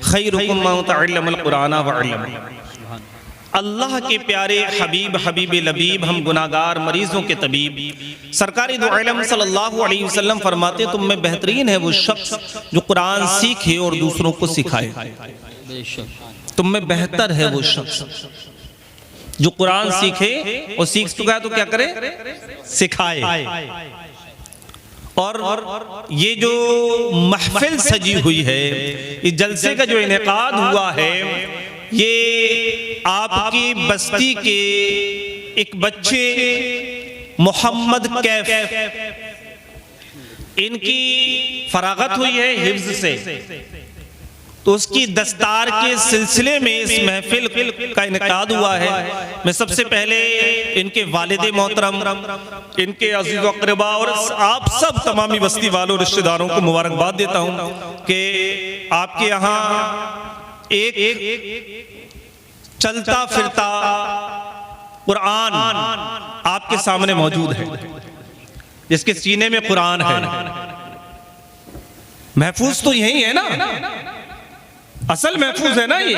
खैरुकुम मन तअल्लमल कुरान व अल्लमह। अल्लाह के प्यारे हबीब हबीब लबीब, हम गुनाहगार मरीजों के तबीब, सरकारी दो आलम सल्लल्लाहु अलैहि वसल्लम फरमाते तुम में बेहतरीन है वो शख्स जो कुरान सीखे और दूसरों को सिखाए। तुम में बेहतर है वो शख्स जो कुरान सीखे और सीख चुका है तो क्या करे, सिखाए। और ये जो महफिल सजी हुई है, इस जलसे का जो इनेकाद हुआ है, ये आपकी बस्ती के एक बच्चे मोहम्मद कैफ, इनकी फरागत हुई है हिफ्ज से, तो उसकी दस्तार के सिलसिले में इस महफिल का इनेकाद हुआ है। मैं सबसे पहले इनके वालिद मोहतरम, इनके अजीज़ अक़रबा और आप सब तमामी बस्ती वालों रिश्तेदारों को मुबारकबाद देता हूँ कि आपके यहाँ एक चलता फिरता कुरान आपके सामने मौजूद है, जिसके सीने में कुरान है। महफूज तो यही है ना, असल महफूज है ना ये।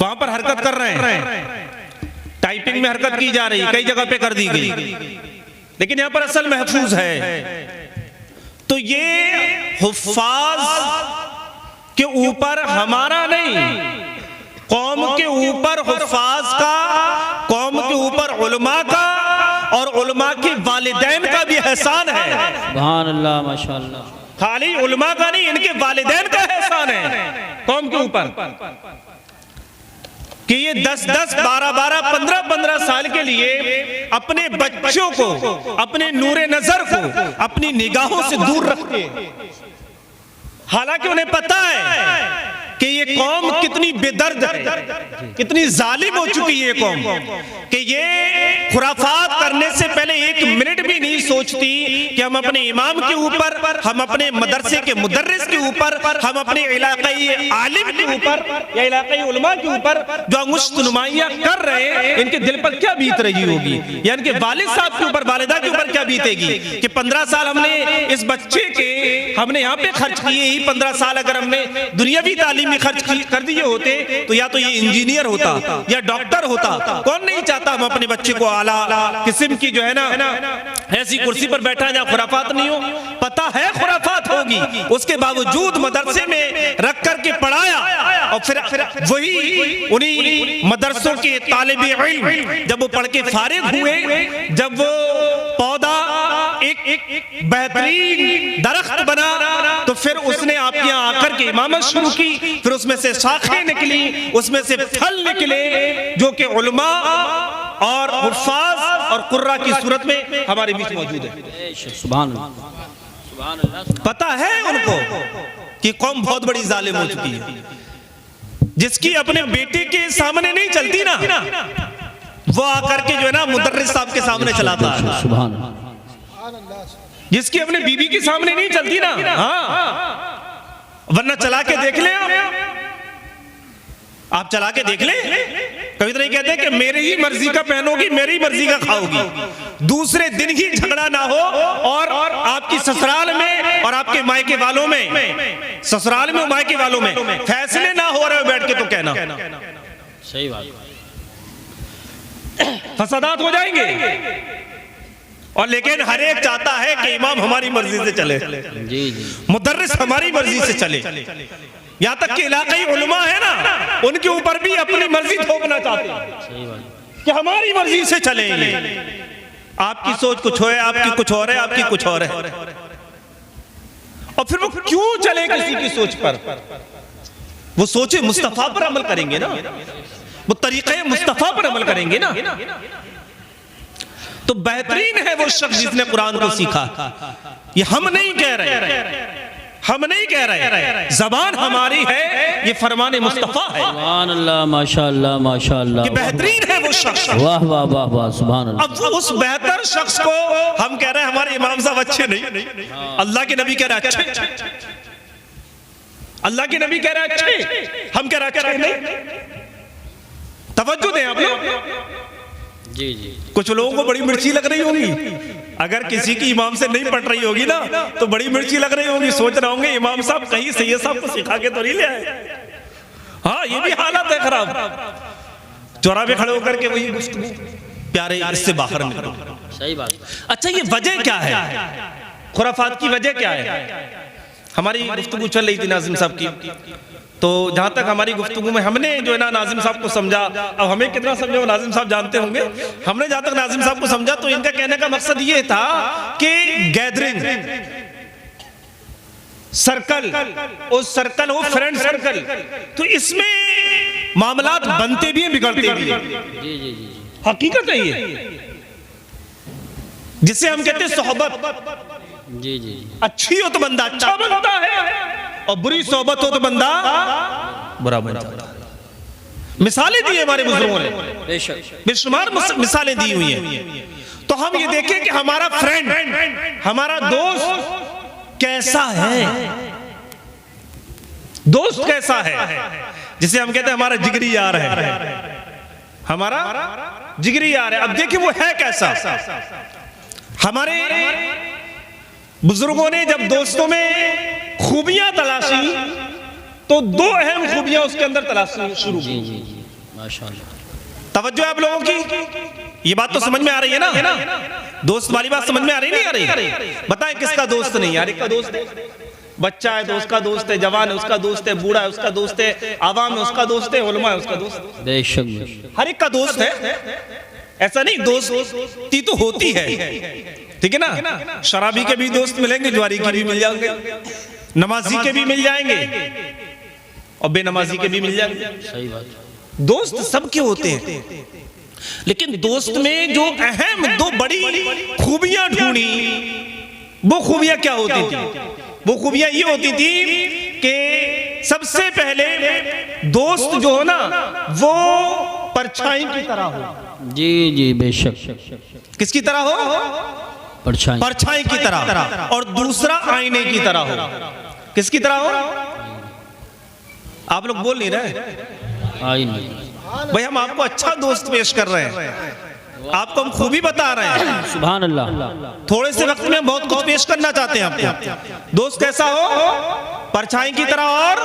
वहां पर हरकत कर रहे हैं, टाइपिंग में हरकत की जा रही, कई जगह पे कर दी गई, लेकिन यहां पर असल महफूज है। तो ये हुफ्फाज के ऊपर हमारा नहीं, कौम के ऊपर हुफ्फाज का, कौम के ऊपर उलमा का और उलमा के वालिदैन का भी एहसान है। सुभान अल्लाह, माशाअल्लाह। खाली उलमा का नहीं, इनके वालिदैन का एहसान है कौम के ऊपर कि ये 10-10, 12-12, 15-15 साल के लिए अपने बच्चों को, अपने नूरे नजर को अपनी निगाहों से दूर रखते हैं। हालांकि उन्हें पता है कि ये कौम कितनी बेदर्द है, कितनी जालिम हो चुकी है ये कौम, कि ये खुराफात करने से पहले एक मिनट भी नहीं सोचती कि हम अपने इमाम के ऊपर, हम अपने मदरसे के मुदर्रिस के ऊपर, हम अपने इलाकाई आलिम के ऊपर या इलाकाई उलमा के ऊपर जो अंगुश्त नुमाइयां कर रहे हैं, इनके दिल पर क्या बीत रही होगी, या इनके वालिद साहब के ऊपर, वालिदा के ऊपर क्या बीतेगी कि 15 साल हमने इस बच्चे के, हमने यहाँ पे खर्च किए ही 15 साल अगर हमने दुनियावी तालीम में खर्च कर दिए होते तो या तो ये इंजीनियर होता या डॉक्टर होता। कौन नहीं चाहता हम अपने बच्चे को आला किस्म की जो है ना ऐसी कुर्सी पर बैठा जहाँ खुराफात नहीं हो। पता है खुराफात होगी, उसके बावजूद मदरसे में रख करके पढ़ाया, और फिर वही उन्हीं मदरसों के तालिब इल्म जब वो पढ़ के फारिग हुए, जब वो पौधा एक बेहतरीन दरख्त बना, तो फिर उसने आपके यहाँ आकर के इमामत शुरू की, फिर उसमें से शाखें निकली, उसमें से फल निकले जो कि उलमा और हुफ्फाज और कुर्रा की सूरत में हमारे बीच मौजूद है। सुभान अल्लाह। पता है उनको कि कौम बहुत बड़ी जालिम हो चुकी है, जिसकी अपने बेटे के सामने नहीं चलती ना, वो आकर के जो है ना मुदर्रिस साहब के सामने चलाता है। सुभान। जिसकी अपने बीबी के सामने नहीं चलती ना, हाँ, वरना चला के देख ले आप चला के देख ले। कभी तो नहीं कहते कि मेरी ही मर्जी का पहनोगी, मेरी मर्जी का खाओगी, दूसरे दिन ही झगड़ा ना हो और आपकी ससुराल में और आपके मायके वालों में, ससुराल में और मायके वालों में फैसले ना हो रहे बैठ के, तो कहना सही बात, फसादात हो जाएंगे। और लेकिन हर एक चाहता है कि इमाम हमारी मर्जी से चले, जी जी, मुदर्रिस हमारी मर्जी से चले, यहाँ तक कि इलाकाई उलमा है ना, उनके ऊपर भी अपनी मर्जी थोपना चाहते हैं सही बात, कि हमारी मर्जी से चले। आपकी सोच कुछ है, आपकी कुछ और है, आपकी कुछ और है, और फिर वो क्यों चले किसी की सोच पर? वो सोचे मुस्तफा पर अमल करेंगे ना, वो तरीक़े मुस्तफा पर अमल करेंगे ना। तो बेहतरीन है वो शख्स जिसने कुरान को सीखा। ये हम नहीं कह रहे, हम नहीं कह रहे, जबान हमारी है, ये फरमाने मुस्तफा है। सुभान अल्लाह, माशाअल्लाह, माशाअल्लाह। ये बेहतरीन है वो शख्स। वाह वाह वाह वाह, सुभान अल्लाह। अब उस बेहतर शख्स को हम कह रहे हैं हमारे इमाम साहब अच्छे नहीं, अल्लाह के नबी कह रहे हैं अच्छे, अल्लाह के नबी कह रहे हैं अच्छे, हम कह रहे हैं अच्छे नहीं। तवज्जो दें आप लोग। जी जी, कुछ लोगों को बड़ी मिर्ची लग रही होगी, अगर किसी की इमाम से नहीं पट रही होगी ना तो बड़ी मिर्ची लग रही होगी, सोच रहे होंगे इमाम साहब कहीं सैयद साहब को सिखा के तो नहीं ले आए। हाँ, ये भी हालत है खराब। चौराहे पे खड़े होकर के वही गुफ्तगू, प्यारे इससे बाहर निकलो। सही बात। अच्छा, ये वजह क्या है, खुराफात की वजह क्या है? हमारी गुफ्तगू चल रही थी नाजिम साहब की, तो जहां तक हमारी गुफ्तगू में हमने जो है ना नाजिम साहब को समझा, अब हमें कितना समझा वो नाजिम साहब जानते होंगे, हमने जहां तक नाजिम साहब को समझा तो इनका कहने का मकसद ये था कि गैदरिंग सर्कल, उस सर्कल हो फ्रेंड सर्कल, तो इसमें मामलात बनते भी हैं बिगड़ते भी हैं। जी जी जी, हकीकत है ये, जिसे हम कहते हैं सोहबत। जी जी, अच्छी हो तो बंदा अच्छा बनता है और बुरी सोहबत हो तो बंदा बुरा बनता है। मिसालें दी है हमारे बुजुर्गों ने, बेशक बेशुमार मिसालें दी हुई हैं। तो हम ये देखें कि हमारा फ्रेंड, हमारा दोस्त कैसा है, दोस्त कैसा है, जिसे हम कहते हैं हमारा जिगरी यार है, हमारा जिगरी यार है। अब देखिए वो है कैसा। हमारे बुजुर्गों ने जब दोस्तों में खूबियां तलाशी तो दो अहम खूबियां उसके अंदर तलाशी शुरू की। जी जी जी, माशाअल्लाह। तवज्जो है आप लोगों की, ये बात तो समझ में आ रही है ना? दोस्त वाली बात समझ में आ रही नहीं आ रही? बताएं किसका दोस्त नहीं? यार एक का दोस्त है, बच्चा है तो उसका दोस्त है, जवान है उसका दोस्त है, बूढ़ा है उसका दोस्त है, आवाम है उसका दोस्त है, उलमा है उसका दोस्त। बेशक हर एक का दोस्त है, ऐसा नहीं दोस्ती तो होती है, ठीक है ना? शराबी के भी दोस्त मिलेंगे, ज्वारी के भी मिल जाएंगे, नमाजी के भी मिल जाएंगे और बेनमाजी के भी मिल जाएंगे। सही बात। दोस्त सबके होते हैं, लेकिन दोस्त में जो अहम दो बड़ी खूबियां ढूंढी, वो खूबियां क्या होती थी? वो खूबियां ये होती थी कि सबसे पहले दोस्त जो हो ना वो परछाई की तरह हो। जी जी, बेशक। किसकी तरह हो? परछाई, परछाई की तरह। और दूसरा आईने की तरह हो। किसकी तरह हो? आप लोग बोल नहीं रहे। आई नहीं भाई, हम आपको अच्छा दोस्त पेश कर रहे हैं, आपको हम खूबी बता रहे हैं। सुभान अल्लाह। थोड़े से वक्त में हम बहुत कुछ पेश करना चाहते हैं आपको। दोस्त कैसा हो? परछाई की तरह और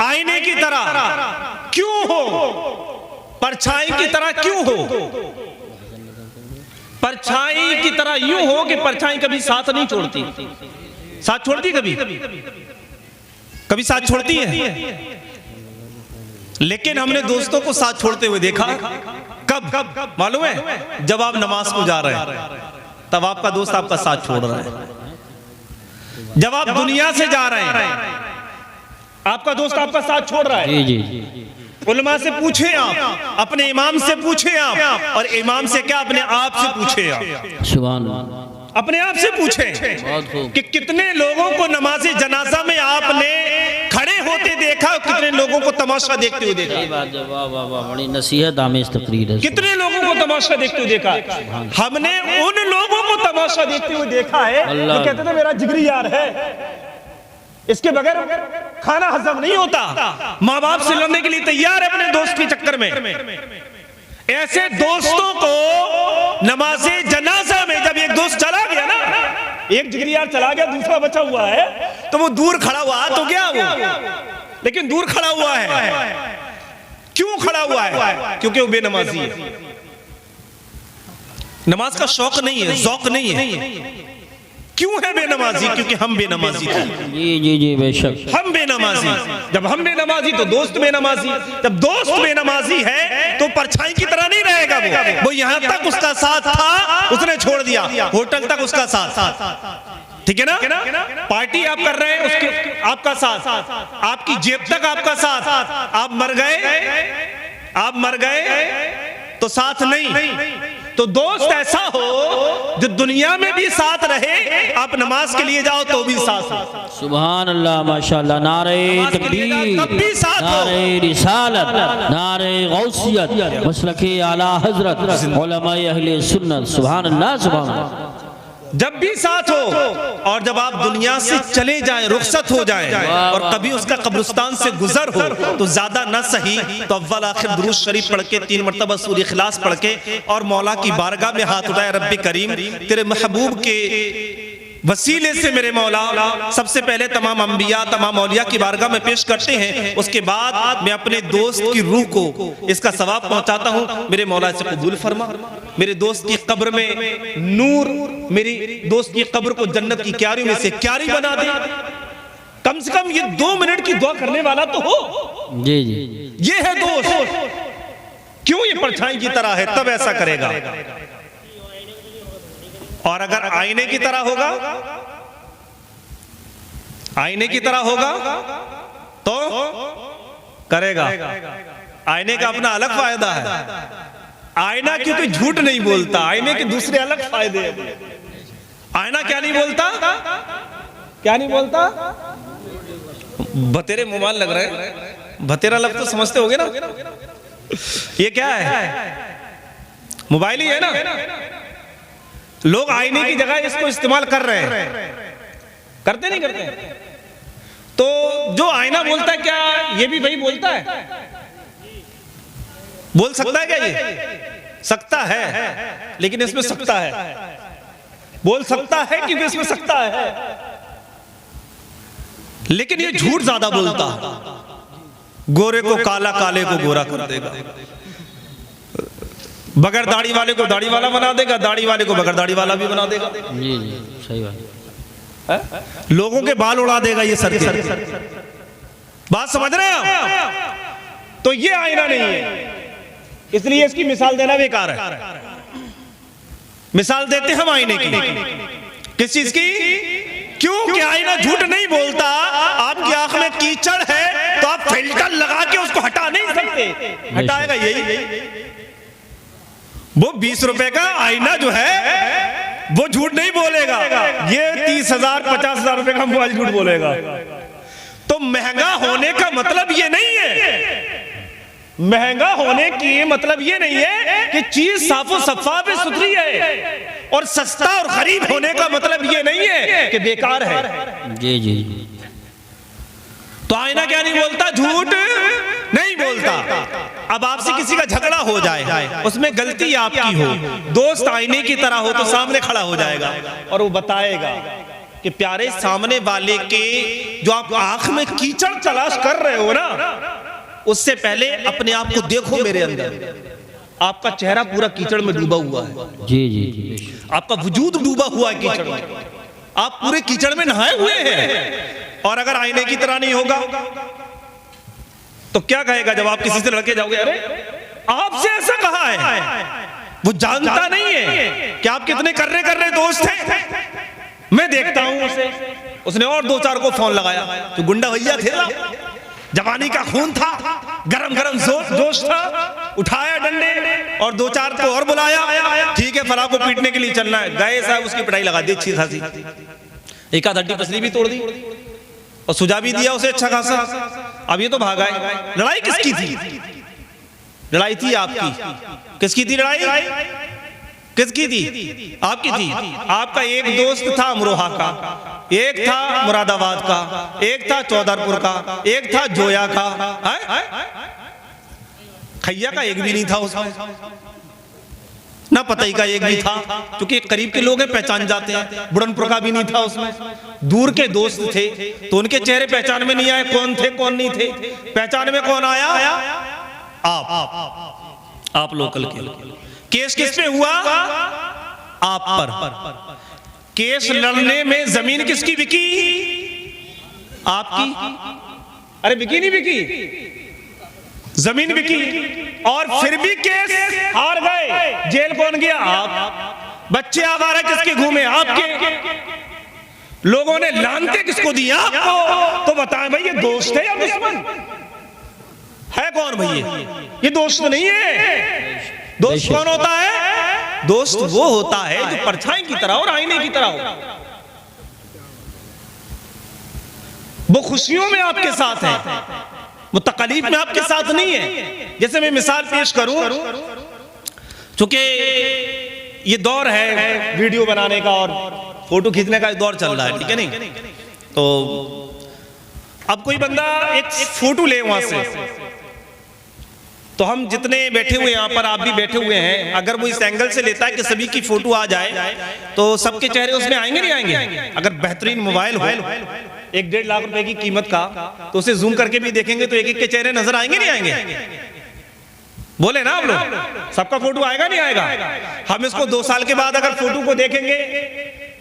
आईने की तरह। क्यों हो? परछाई की तरह क्यों हो? परछाई की तरह यूं हो कि परछाई कभी साथ नहीं छोड़ती। साथ छोड़ती कभी? कभी साथ छोड़ती है? लेकिन हमने दोस्तों को साथ छोड़ते हुए देखा। कब मालूम है? जब आप नमाज को जा रहे हैं तब आपका दोस्त आपका साथ छोड़ रहा है। जब आप दुनिया से जा रहे हैं आपका दोस्त आपका साथ छोड़ रहा है। जी जी, उलमा से पूछे आप, अपने इमाम से पूछे आप, और इमाम से क्या अपने आप से पूछे आप। सुभान अल्लाह। अपने आप से पूछे कि कितने लोगों को नमाज़े जनाजा में आपने खड़े होते देखा, कितने लोगों को तमाशा देखते हुए देखा। सही बात है। वाह वाह वाह, बड़ी नसीहत आमेज तकरीर है। कितने लोगों को तमाशा देखते हुए देखा। हमने उन लोगों को तमाशा देखते हुए देखा है जो कहते थे मेरा जिगरी यार है, इसके बगैर खाना हजम नहीं होता, माँ बाप से लड़ने के लिए तैयार है अपने दोस्त के चक्कर में। ऐसे दोस्तों को नमाज़े जनाजा में जब एक दोस्त चला गया ना, एक जिगरी यार चला गया, दूसरा बचा हुआ है, तो वो दूर खड़ा हुआ तो गया वो, लेकिन दूर खड़ा हुआ है। क्यों खड़ा हुआ है? क्योंकि वो बेनमाजी है। नमाज का शौक नहीं है, ज़ौक नहीं है। क्यों है बेनमाजी? क्योंकि हम बेनमाजी थे। जी जी जी, बेशक। हम बेनमाजी, जब हम बेनमाजी तो दोस्त बेनमाजी। जब दोस्त बेनमाजी है तो परछाई की तरह नहीं रहेगा वो यहां तक उसका साथ था, उसने छोड़ दिया, होटल तक उसका साथ, ठीक है ना? पार्टी आप कर रहे हैं, उसके आपका साथ, आपकी जेब तक आपका साथ। आप मर गए तो साथ नहीं। तो दोस्त ऐसा हो जो दुनिया में भी साथ रहे, आप नमाज के लिए जाओ तो भी साथ हो। सुभान अल्लाह, माशाअल्लाह। नारे तकबीर, नारे रिसालत, नारे गौसियत, मसलके आला हजरत, उलमाए अहले सुन्नत। सुभान अल्लाह, सुभान अल्लाह। जब भी साथ हो, और जब आप दुनिया से चले जाएं, रुखसत हो जाएं, और कभी उसका कब्रिस्तान से गुजर हो, तो ज्यादा न सही तो अव्वल आखिर दुरूद शरीफ पढ़ के 3 मरतबा सूरह इखलास पढ़ के और मौला की बारगाह में हाथ उठाए, रब्बी करीम तेरे महबूब के वसीले से मेरे मौला सबसे पहले तमाम अंबिया तमाम औलिया की बारगाह में पेश करते हैं, उसके बाद मैं अपने दोस्त की रूह को इसका सवाब पहुंचाता हूं, मेरे मौला से कबूल फरमा, मेरे दोस्त की कब्र में नूर, मेरी दोस्त की कब्र को जन्नत की क्यारी में से क्यारी बना दे। कम से कम ये 2 मिनट की दुआ करने वाला तो हो। जी जी, ये है दोस्त। क्यों ये परछाई की तरह है, तब ऐसा करेगा। और अगर आईने की तरह होगा, आईने की तरह होगा तो करेगा। आईने का अपना अलग फायदा है। आईना क्योंकि झूठ नहीं बोलता, आईने के दूसरे अलग फायदे हैं। आईना क्या नहीं बोलता, क्या नहीं बोलता? भतेरे मोबाइल लग रहे हैं, भतेरा लग तो समझते होगे ना। ये क्या है? मोबाइल ही है ना। लोग आईने की जगह इसको इस्तेमाल कर रहे हैं, करते नहीं करते? तो जो आईना बोलता है क्या ये भी वही बोलता है? बोल सकता है क्या? ये सकता है, लेकिन इसमें सकता है। बोल सकता है कि इसमें सकता है, लेकिन ये झूठ ज्यादा बोलता। गोरे को काला, काले को गोरा कर देगा। बगैर दाढ़ी वाले को दाढ़ी वाला बना देगा, दाढ़ी वाले को बगैर दाढ़ी वाला भी बना देगा। जी जी, सही बात। लोगों के बाल उड़ा देगा ये सर के। बात समझ रहे हैं आप? तो ये आईना नहीं है, इसलिए इसकी मिसाल देना बेकार है। मिसाल देते हम आईने की, किस चीज की? क्यों कि आईना झूठ नहीं बोलता। आपकी आंख में कीचड़ है तो आप फिल्टर लगा के उसको हटा नहीं सकते, हटाएगा यही। वो 20 रुपए का आईना जो है वो झूठ नहीं बोलेगा, ये 30,000 50,000 रुपए का मोबाइल झूठ बोलेगा। तो महंगा होने का मतलब ये नहीं है, महंगा होने की मतलब ये नहीं है कि चीज साफो सफाफ सुथरी है, और सस्ता और गरीब होने का मतलब ये नहीं है कि बेकार है। जी जी। तो आईना क्या नहीं बोलता? झूठ नहीं बोलता। अब आपसे किसी का झगड़ा हो जाए, उसमें गलती आपकी हो, दोस्त आईने की तरह हो तो सामने खड़ा हो जाएगा और वो बताएगा कि प्यारे सामने वाले के जो आप आंख में कीचड़ तलाश कर रहे हो ना, उससे पहले अपने आप को देखो। मेरे अंदर आपका चेहरा पूरा कीचड़ में डूबा हुआ है। जी जी, आपका वजूद डूबा हुआ है कीचड़ में, आप पूरे कीचड़ में नहाए हुए हैं। और अगर आईने की तरह नहीं होगा तो क्या कहेगा जब आप किसी से लड़के जाओगे? अरे आपसे ऐसा कहा है। वो जानता नहीं है कि आप कितने कर्रे दोस्त हैं। मैं देखता हूं उसे, उसने और 2-4 को फोन लगाया, तो गुंडा भैया थे ना, जवानी का खून था, गरम गरम जोश था, उठाया डंडे और 2-4 को और बुलाया। ठीक है, फला को पीटने के लिए चलना है। गए साहब, उसकी पिटाई लगा दी अच्छी खासी, एक आध हड्डी पसली भी तोड़ दी और सुझा भी दिया उसे अच्छा खासा। अब ये तो भागा है। लड़ाई किसकी थी? लड़ाई थी आपकी। किसकी थी लड़ाई? किसकी थी? आपकी थी। आपका एक दोस्त था अमरोहा का, एक था मुरादाबाद का, एक था चौधरपुर का, एक था जोया का, खैया का एक भी नहीं था उसमें, ना पतई का एक भी था, क्योंकि करीब के लोग हैं पहचान जाते हैं। बुढ़नपुर का भी नहीं था उसमें, दूर के दोस्त थे तो उनके चेहरे पहचान में नहीं आए कौन थे कौन नहीं थे। पहचान में कौन आया? आप लोकल के। केस किस पे हुआ? आप पर। केस लड़ने में जमीन किसकी बिकी? आपकी। अरे बिकी नहीं बिकी, जमीन बिकी, और फिर भी केस हार गए। जेल कौन गया? आप। बच्चे आवारा किसके घूमे? आपके। लोगों ने लानते किसको दी? आपको। तो बताएं भाई, ये दोस्त है या दुश्मन है? कौन भैया? ये दोस्त नहीं है। दोस्त कौन होता है? दोस्त वो होता है जो परछाई की तरह और आईने की तरह हो। वो खुशियों में आपके साथ है, वो तकलीफ में आपके साथ नहीं है। जैसे मैं मिसाल पेश करूं, चूंकि ये दौर है वीडियो बनाने का और फोटो खींचने का दौर चल रहा है, ठीक है नहीं? तो अब कोई बंदा एक फोटो ले वहां से, तो हम जितने बैठे हुए यहाँ पर, आप भी बैठे हुए हैं, अगर वो इस एंगल से लेता है कि सभी की फोटो आ जाए तो सबके चेहरे उसमें आएंगे नहीं आएंगे? अगर बेहतरीन मोबाइल हो 1-1.5 लाख रुपए की कीमत का, तो उसे जूम करके भी देखेंगे तो एक एक के चेहरे नजर आएंगे नहीं आएंगे? बोले ना आप लोग, सबका फोटो आएगा नहीं आएगा? हम इसको 2 साल के बाद अगर फोटो को देखेंगे,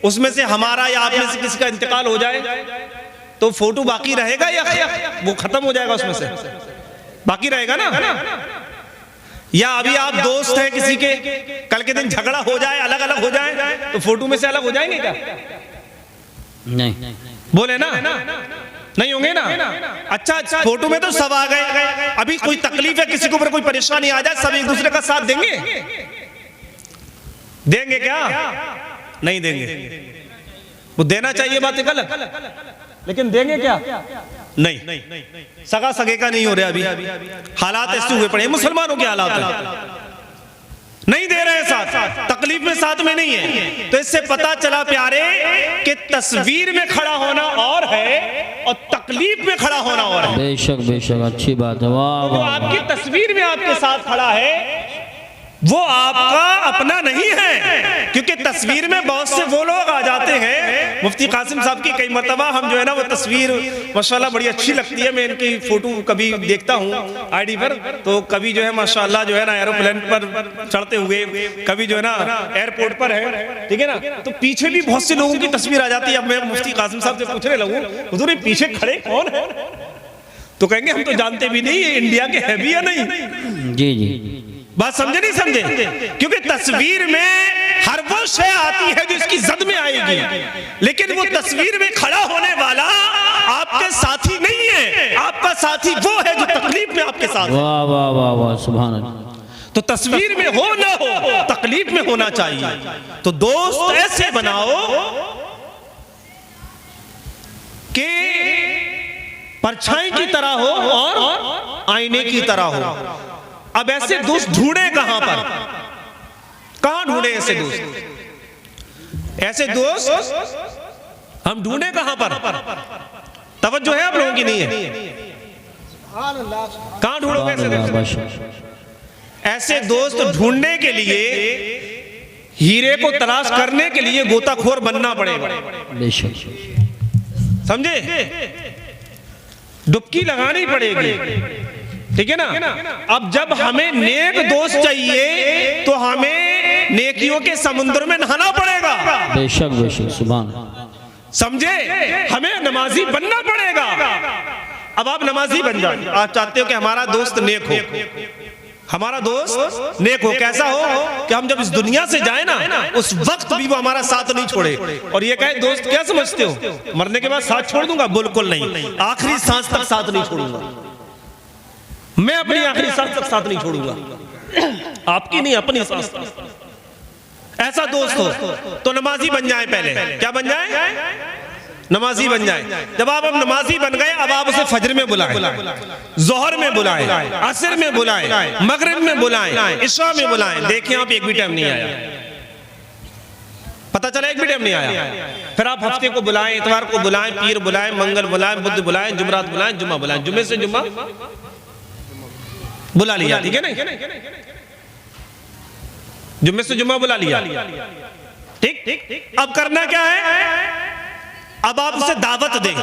उसमें से हमारा या आप में से किसी का इंतकाल हो जाए तो फोटो बाकी रहेगा या वो खत्म हो जाएगा? उसमें से बाकी रहेगा ना? या अभी आप दोस्त हैं किसी के, कल के दिन झगड़ा हो जाए, अलग अलग हो जाए, तो फोटो में से अलग हो जाएंगे क्या? नहीं। बोले ना, नहीं होंगे ना? अच्छा, फोटो में तो सब आ गए, अभी कोई तकलीफ है, किसी के ऊपर कोई परेशानी आ जाए, सब एक दूसरे का साथ देंगे? देंगे क्या? नहीं देंगे। वो देना चाहिए, बात गलत, लेकिन देंगे क्या? नहीं। सगा सगे का नहीं हो रहा अभी, हालात ऐसे हुए पड़े मुसलमानों के हालात है। नहीं दे रहे साथ, तकलीफ में साथ में नहीं है। तो इससे पता चला प्यारे कि तस्वीर में खड़ा होना और है और तकलीफ में खड़ा होना और है। बेशक बेशक, अच्छी बात है। वाह जो वाह। आपकी तस्वीर में आपके साथ खड़ा है वो आपका अपना नहीं है, क्योंकि तस्वीर में बहुत से वो लोग आ जाते हैं। मुफ्ती कासिम साहब की कई मरतबा हम जो है ना वो तस्वीर माशाल्लाह बड़ी अच्छी लगती है, मैं इनकी फोटो कभी देखता हूँ आईडी पर, तो कभी जो है माशाल्लाह जो है ना एरोप्लेन पर चढ़ते हुए, कभी जो है ना एयरपोर्ट पर है, ठीक है ना, तो पीछे भी बहुत से लोगों की तस्वीर आ जाती है। अब मैं मुफ्ती कासिम साहब से पूछने लगूं, हुजूर पीछे खड़े कौन है, तो कहेंगे हम तो जानते भी नहीं, ये इंडिया के है भी या नहीं। जी जी, बात समझे नहीं समझे? क्योंकि तस्वीर में हर वो शय आती है जो इसकी जद में आएगी, लेकिन वो तस्वीर में खड़ा होने वाला आपके साथी नहीं है, आपका साथी वो है जो तकलीफ में आपके साथ। वाह वाह वाह वाह, सुभान अल्लाह। तो तस्वीर में हो ना हो, तकलीफ में होना चाहिए। तो दोस्त ऐसे बनाओ कि परछाई की तरह हो और आईने की तरह हो। अब ऐसे दोस्त ढूंढे कहां पर, कहां ढूंढे ऐसे दोस्त? ऐसे दोस्त हम ढूंढे कहां पर? तवज्जो है आप लोगों की नहीं है? कहां ढूंढोगे ऐसे दोस्त? ऐसे दोस्त ढूंढने के लिए, हीरे को तलाश करने के लिए गोताखोर बनना पड़ेगा। बेशक, समझे? डुबकी लगानी पड़ेगी, ठीक है ना? अब जब हमें नेक दोस्त चाहिए तो हमें नेकियों के समुद्र में नहाना पड़ेगा। बेशक बेशक, सुभान। समझे? हमें नमाजी बनना पड़ेगा। अब आप नमाजी बन जाए, आप चाहते हो कि हमारा दोस्त नेक हो, हमारा दोस्त नेक हो, कैसा हो कि हम जब इस दुनिया से जाए ना उस वक्त भी वो हमारा साथ नहीं छोड़े। और ये कहे दोस्त क्या समझते हो, मरने के बाद साथ छोड़ दूंगा? बिल्कुल नहीं, आखिरी सांस तक साथ नहीं छोड़ूंगा मैं, अपनी आखिरी सांस तक साथ नहीं छोड़ूंगा, आपकी नहीं अपनी सांस तक। ऐसा दोस्त हो तो नमाजी बन जाए। पहले क्या बन जाए? नमाजी बन जाए। जब आप अब नमाजी बन गए, अब आप उसे फजर में बुलाएं, जोहर में बुलाएं, असर में बुलाएं, मगरिब में बुलाएं, इशा में बुलाएं। देखें आप एक भी टाइम नहीं आया, पता चला एक भी टाइम नहीं आया। फिर आप हफ्ते को बुलाएं, इतवार को बुलाएं, पीर बुलाएं, मंगल बुलाएं, बुध बुलाएं, जुमरात बुलाएं, जुम्मा बुलाएं, जुम्मे से जुम्मा बुला लिया, ठीक है नहीं? जुम्मे से जुम्मा बुला लिया, ठीक। अब करना क्या है? अब आप उसे दावत दें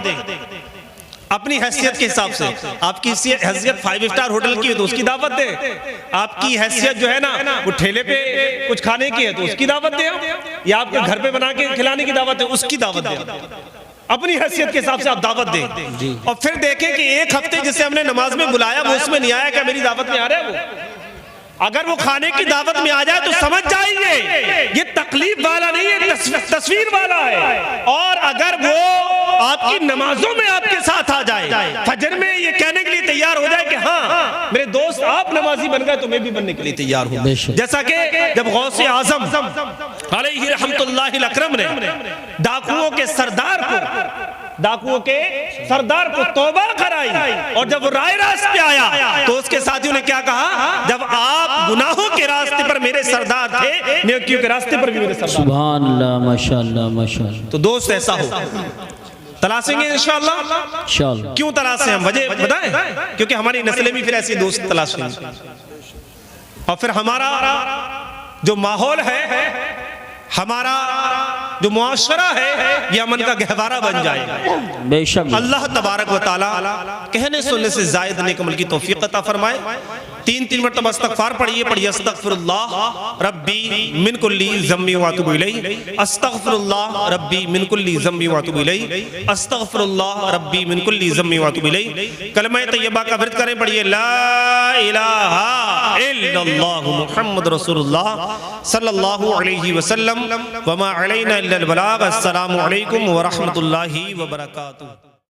अपनी हैसियत के हिसाब से। आपकी हैसियत 5 स्टार होटल की है तो उसकी दावत दें। आपकी हैसियत जो है ना वो ठेले पे कुछ खाने की है तो उसकी दावत दें, या आपको घर पे बना के खिलाने की दावत है उसकी दावत दें। अपनी हैसियत के हिसाब से आप दावत दें और फिर देखें कि एक हफ्ते जिसे हमने नमाज में बुलाया वो उसमें नहीं आया, क्या मेरी दावत में आ रहा है वो? अगर वो खाने की दावत में आ जाए तो समझ जाइए ये तकलीफ वाला नहीं है, तस्वीर वाला है। और अगर वो आपकी नमाजों में आपके साथ आ जाए, फजर में ये कहने के लिए तैयार हो जाए कि हाँ मेरे दोस्त आप नमाजी बन गए तो मैं भी बनने के लिए तैयार हूं। जैसा कि जब गौसे आजम अलैहि रहमतुल्लाहिल अकरम ने डाकुओं के सरदार को तौबा कराई, और जब वो राय रास्ते पे आया तो उसके साथियों ने क्या कहा? जब आप गुनाहों के रास्ते पर मेरे सरदार थे, नेकियों के रास्ते पर भी मेरे सरदार। सुभान अल्लाह, माशाअल्लाह माशाअल्लाह। तो दोस्त ऐसा हो, तलाशेंगे इंशाअल्लाह। इंशाअल्लाह। क्यों तलाशें हम, वजह बताएं? क्योंकि हमारी नस्लें भी फिर ऐसे दोस्त तलाशेंगे, और फिर हमारा जो माहौल है, हमारा जो मुआशरा है, ये अमन का गहवारा बन जाएगा। बेशक। अल्लाह तबारक व तआला कहने सुनने से जायद नेक अमल की तौफीक अता फरमाए। 3 मरतबा इस्तगफार पढ़िए अस्तगफिरुल्लाह रब्बी मिन कुल्ली ज़म्बी व अतूबु इलैहि, अस्तगफिरुल्लाह रब्बी मिन कुल्ली ज़म्बी व अतूबु इलैहि, अस्तगफिरुल्लाह रब्बी मिन कुल्ली ज़म्बी व अतूबु इलैहि। कलमा तैयबा का विर्द करें, पढ़िए ला इलाहा इल्लल्लाह मुहम्मद रसूलुल्लाह सल्लल्लाहु अलैहि वसल्लम व मा अलैना इल्लल बलाग। अस्सलामु अलैकुम व रहमतुल्लाहि व बरकातुहू।